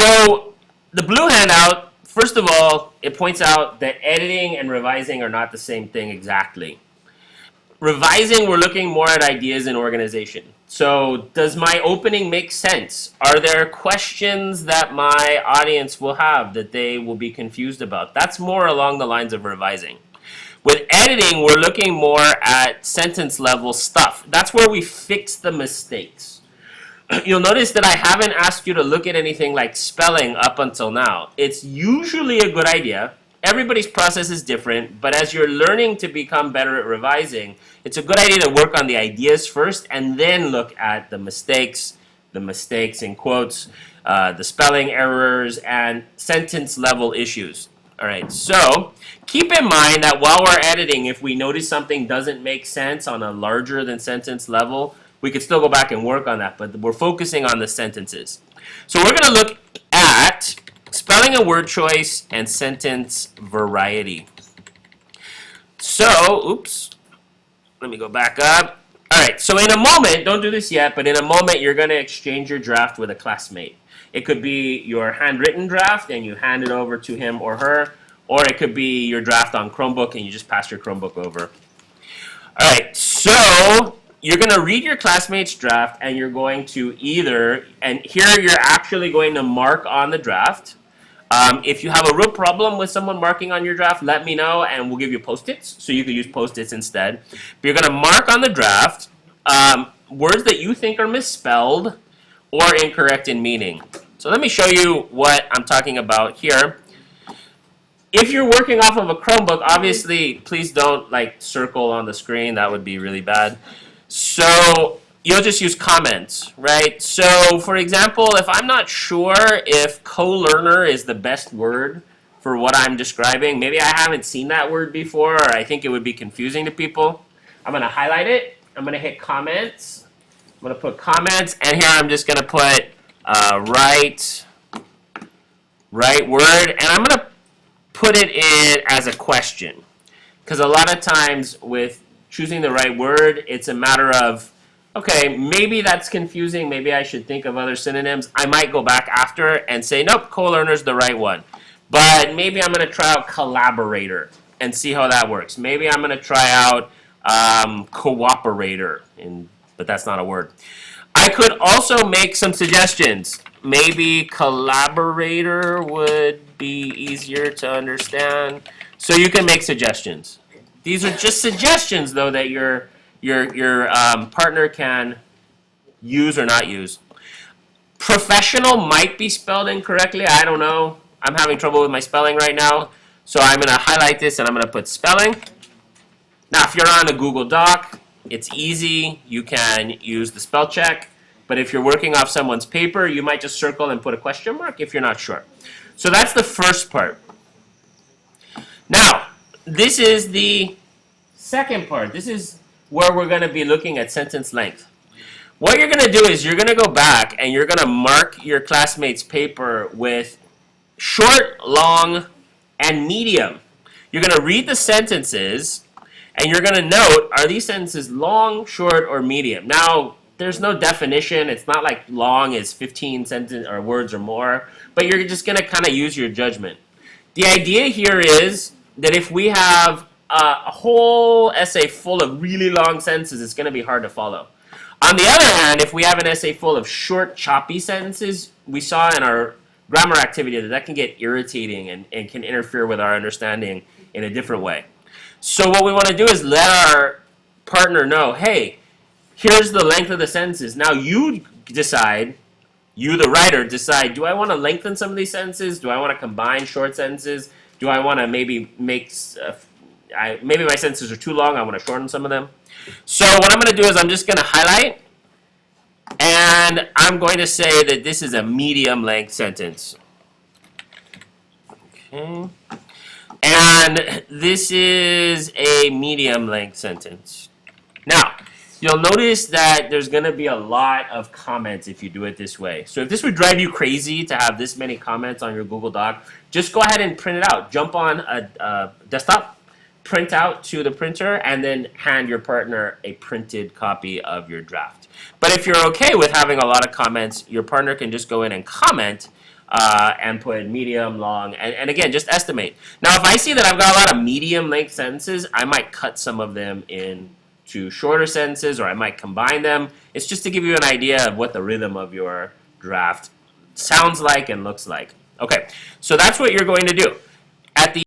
So the blue handout, first of all, it points out that editing and revising are not the same thing exactly. Revising, we're looking more at ideas and organization. So does my opening make sense? Are there questions that my audience will have that they will be confused about? That's more along the lines of revising. With editing, we're looking more at sentence level stuff. That's where we fix the mistakes. You'll notice that I haven't asked you to look at anything like spelling up until now. It's usually a good idea. Everybody's process is different, but as you're learning to become better at revising, it's a good idea to work on the ideas first and then look at the mistakes in quotes, the spelling errors, and sentence level issues. All right, so keep in mind that while we're editing, if we notice something doesn't make sense on a larger than sentence level, we could still go back and work on that, but we're focusing on the sentences. So we're going to look at spelling and word choice and sentence variety. So, oops, let me go back up. All right, so in a moment, don't do this yet, but in a moment you're going to exchange your draft with a classmate. It could be your handwritten draft and you hand it over to him or her, or it could be your draft on Chromebook and you just pass your Chromebook over. All right, so you're going to read your classmate's draft and you're going to either, and here you're actually going to mark on the draft. If you have a real problem with someone marking on your draft, let me know and we'll give you Post-its, so you can use Post-its instead. But you're going to mark on the draft words that you think are misspelled or incorrect in meaning. So let me show you what I'm talking about here. If you're working off of a Chromebook, obviously, please don't circle on the screen. That would be really bad. So you'll just use comments, right? So for example, if I'm not sure if co-learner is the best word for what I'm describing, maybe I haven't seen that word before, or I think it would be confusing to people, I'm going to highlight it. I'm going to hit comments. I'm going to put comments, and here I'm just going to put right word, and I'm going to put it in as a question, because a lot of times with choosing the right word, it's a matter of, okay, maybe that's confusing, maybe I should think of other synonyms. I might go back after and say, nope, co-learner's the right one. But maybe I'm going to try out collaborator and see how that works. Maybe I'm going to try out cooperator, but that's not a word. I could also make some suggestions. Maybe collaborator would be easier to understand. So you can make suggestions. These are just suggestions, though, that your partner can use or not use. Professional might be spelled incorrectly. I don't know. I'm having trouble with my spelling right now. So I'm going to highlight this and I'm going to put spelling. Now, if you're on a Google Doc, it's easy. You can use the spell check. But if you're working off someone's paper, you might just circle and put a question mark if you're not sure. So that's the first part. Now, this is the second part. This is where we're going to be looking at sentence length. What you're going to do is you're going to go back and you're going to mark your classmate's paper with short, long, and medium. You're going to read the sentences and you're going to note, are these sentences long, short, or medium? Now, there's no definition. It's not like long is 15 sentences or words or more, but you're just going to kind of use your judgment. The idea here is that if we have a whole essay full of really long sentences, it's going to be hard to follow. On the other hand, if we have an essay full of short, choppy sentences, we saw in our grammar activity that can get irritating and can interfere with our understanding in a different way. So what we want to do is let our partner know, hey, here's the length of the sentences. Now you decide, you the writer decide, do I want to lengthen some of these sentences? Do I want to combine short sentences? Do I want to maybe make, maybe my sentences are too long, I want to shorten some of them. So what I'm going to do is I'm just going to highlight, and I'm going to say that this is a medium length sentence. Okay. And this is a medium length sentence. Now, you'll notice that there's going to be a lot of comments if you do it this way. So if this would drive you crazy to have this many comments on your Google Doc, just go ahead and print it out. Jump on a desktop, print out to the printer, and then hand your partner a printed copy of your draft. But if you're okay with having a lot of comments, your partner can just go in and comment and put medium, long, and again, just estimate. Now, if I see that I've got a lot of medium length sentences, I might cut some of them into shorter sentences, or I might combine them. It's just to give you an idea of what the rhythm of your draft sounds like and looks like. Okay, so that's what you're going to do. At the